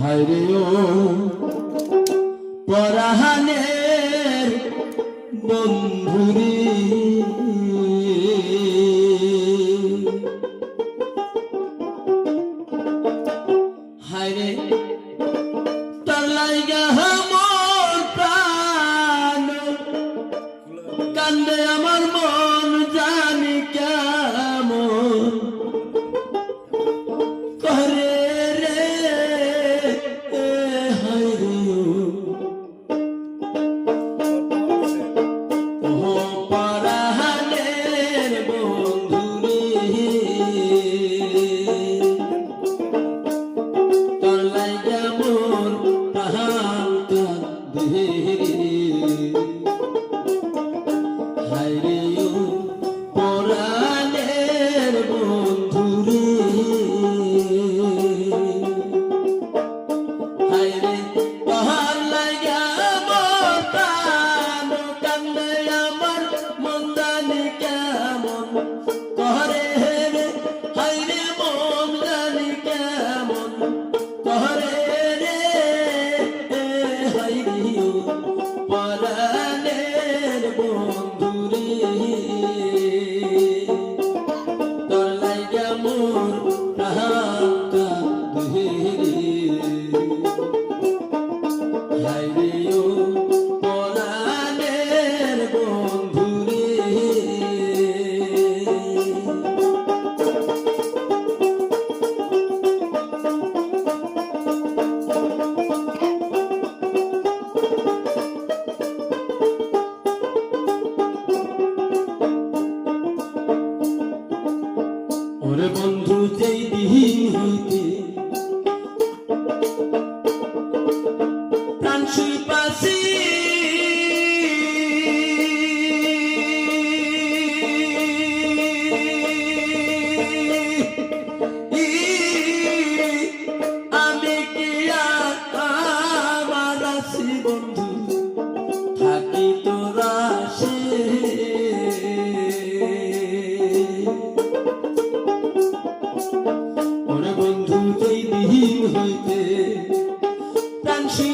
হায়রে ও পরাহানের বন্ধুরে হায়রে তোর লাইগা আমার প্রাণ কান্দে আমার মন জানি কেমন করে রে হায়রে ও পরাহানের বন্ধুরে তোর লাইগা মোর প্রাণ কান্দে হায়রে ও পরাণের বন্ধুরে হায়রে তোর লাইগা মোর প্রাণ কান্দে আমার মন জানি কেমন করে রে হায়রে মন জানি কেমন করে রে হায়রে ও পরাণের বন্ধুরে তোর লাইগা মোর প্রাণ কান্দে হায়রে ও পরাণের বন্ধুরে ওরে বন্ধু যেই দিন হইতে প্রাণ শুই পাশি আমি কি আমার আছি বন্ধু থাকি তোরা ওরে বন্ধু যেই দিন হইতে প্রাণ শুই